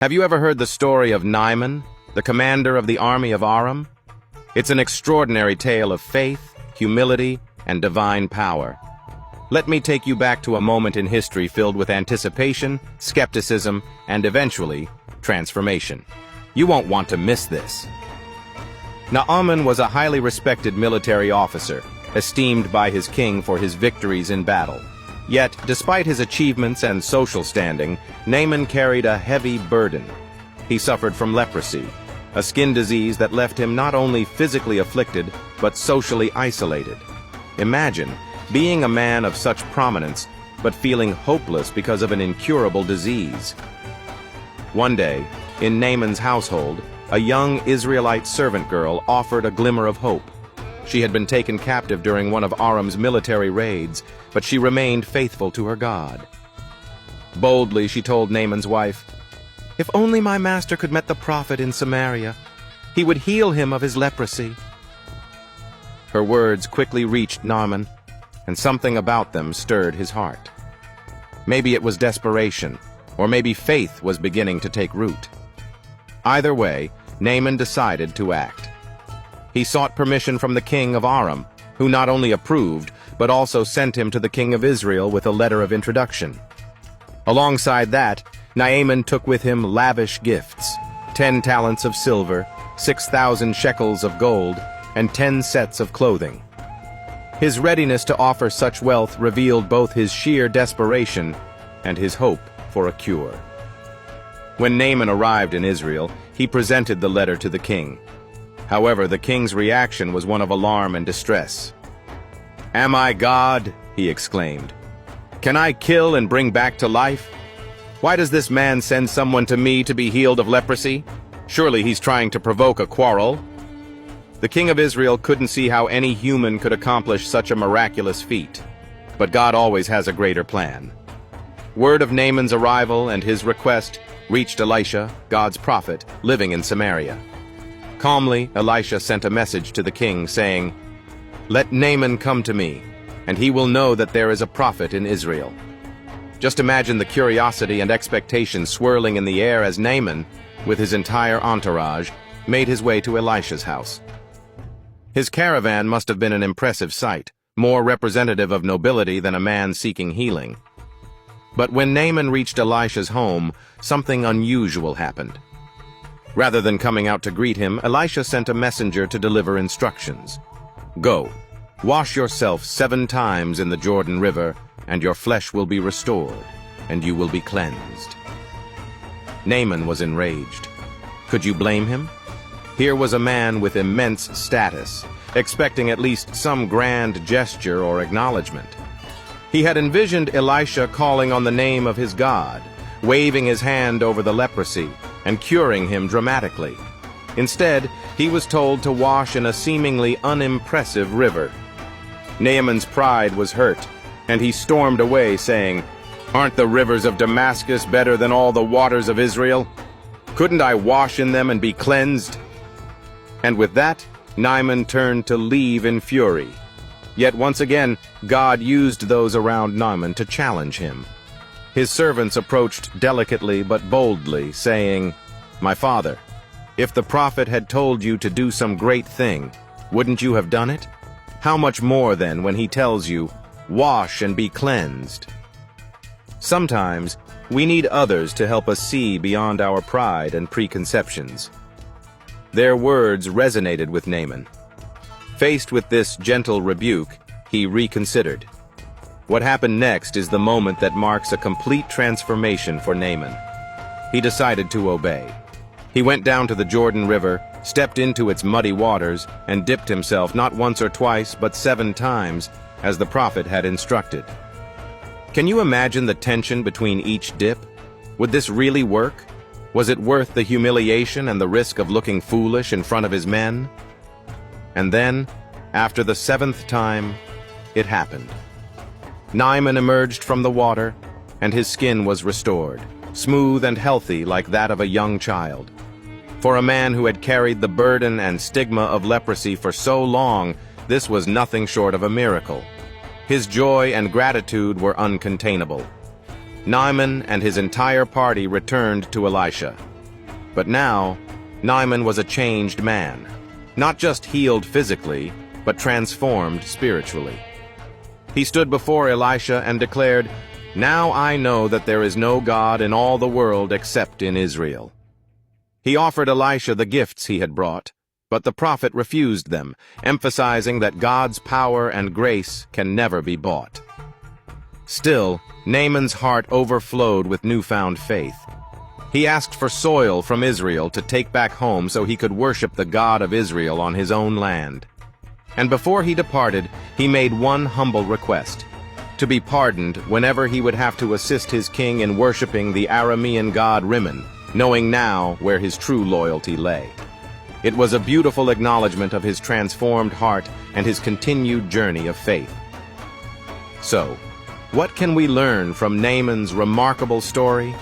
Have you ever heard the story of Naaman, the commander of the army of Aram? It's an extraordinary tale of faith, humility, and divine power. Let me take you back to a moment in history filled with anticipation, skepticism, and eventually, transformation. You won't want to miss this. Naaman was a highly respected military officer, esteemed by his king for his victories in battle. Yet, despite his achievements and social standing, Naaman carried a heavy burden. He suffered from leprosy, a skin disease that left him not only physically afflicted, but socially isolated. Imagine being a man of such prominence, but feeling hopeless because of an incurable disease. One day, in Naaman's household, a young Israelite servant girl offered a glimmer of hope. She had been taken captive during one of Aram's military raids, but she remained faithful to her God. Boldly, she told Naaman's wife, "If only my master could meet the prophet in Samaria, he would heal him of his leprosy." Her words quickly reached Naaman, and something about them stirred his heart. Maybe it was desperation, or maybe faith was beginning to take root. Either way, Naaman decided to act. He sought permission from the king of Aram, who not only approved, but also sent him to the king of Israel with a letter of introduction. Alongside that, Naaman took with him lavish gifts, 10 talents of silver, 6,000 shekels of gold, and 10 sets of clothing. His readiness to offer such wealth revealed both his sheer desperation and his hope for a cure. When Naaman arrived in Israel, he presented the letter to the king. However, the king's reaction was one of alarm and distress. "Am I God?" he exclaimed. "Can I kill and bring back to life? Why does this man send someone to me to be healed of leprosy? Surely he's trying to provoke a quarrel." The king of Israel couldn't see how any human could accomplish such a miraculous feat. But God always has a greater plan. Word of Naaman's arrival and his request reached Elisha, God's prophet, living in Samaria. Calmly, Elisha sent a message to the king, saying, "Let Naaman come to me, and he will know that there is a prophet in Israel." Just imagine the curiosity and expectation swirling in the air as Naaman, with his entire entourage, made his way to Elisha's house. His caravan must have been an impressive sight, more representative of nobility than a man seeking healing. But when Naaman reached Elisha's home, something unusual happened. Rather than coming out to greet him, Elisha sent a messenger to deliver instructions. "Go, wash yourself 7 times in the Jordan River, and your flesh will be restored, and you will be cleansed." Naaman was enraged. Could you blame him? Here was a man with immense status, expecting at least some grand gesture or acknowledgement. He had envisioned Elisha calling on the name of his God, waving his hand over the leprosy, and curing him dramatically. Instead, he was told to wash in a seemingly unimpressive river. Naaman's pride was hurt, and he stormed away, saying, "Aren't the rivers of Damascus better than all the waters of Israel? Couldn't I wash in them and be cleansed?" And with that, Naaman turned to leave in fury. Yet once again, God used those around Naaman to challenge him. His servants approached delicately but boldly, saying, "My father, if the prophet had told you to do some great thing, wouldn't you have done it? How much more then when he tells you, 'Wash and be cleansed'?" Sometimes, we need others to help us see beyond our pride and preconceptions. Their words resonated with Naaman. Faced with this gentle rebuke, he reconsidered. What happened next is the moment that marks a complete transformation for Naaman. He decided to obey. He went down to the Jordan River, stepped into its muddy waters, and dipped himself not once or twice, but 7 times, as the prophet had instructed. Can you imagine the tension between each dip? Would this really work? Was it worth the humiliation and the risk of looking foolish in front of his men? And then, after the 7th time, it happened. Naaman emerged from the water, and his skin was restored, smooth and healthy like that of a young child. For a man who had carried the burden and stigma of leprosy for so long, this was nothing short of a miracle. His joy and gratitude were uncontainable. Naaman and his entire party returned to Elisha. But now, Naaman was a changed man, not just healed physically, but transformed spiritually. He stood before Elisha and declared, "Now I know that there is no God in all the world except in Israel." He offered Elisha the gifts he had brought, but the prophet refused them, emphasizing that God's power and grace can never be bought. Still, Naaman's heart overflowed with newfound faith. He asked for soil from Israel to take back home so he could worship the God of Israel on his own land. And before he departed, he made one humble request: to be pardoned whenever he would have to assist his king in worshiping the Aramean god Rimmon, knowing now where his true loyalty lay. It was a beautiful acknowledgement of his transformed heart and his continued journey of faith. So, what can we learn from Naaman's remarkable story?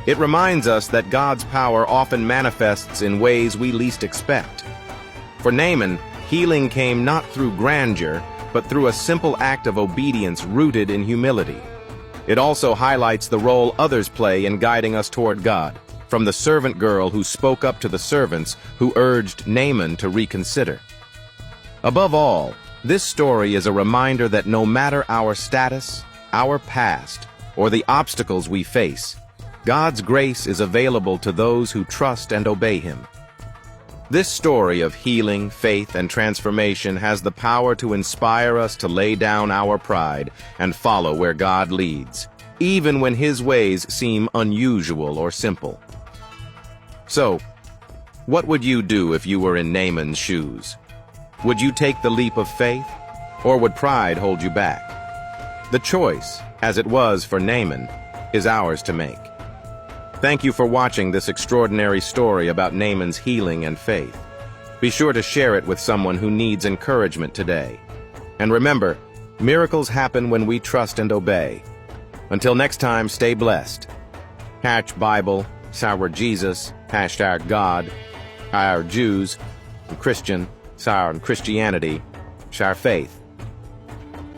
It reminds us that God's power often manifests in ways we least expect. For Naaman, healing came not through grandeur, but through a simple act of obedience rooted in humility. It also highlights the role others play in guiding us toward God, from the servant girl who spoke up to the servants who urged Naaman to reconsider. Above all, this story is a reminder that no matter our status, our past, or the obstacles we face, God's grace is available to those who trust and obey Him. This story of healing, faith, and transformation has the power to inspire us to lay down our pride and follow where God leads, even when His ways seem unusual or simple. So, what would you do if you were in Naaman's shoes? Would you take the leap of faith, or would pride hold you back? The choice, as it was for Naaman, is ours to make. Thank you for watching this extraordinary story about Naaman's healing and faith. Be sure to share it with someone who needs encouragement today. And remember, miracles happen when we trust and obey. Until next time, stay blessed. #Bible, #our Jesus, #God, our Jews, Christian, #Christianity, #our faith.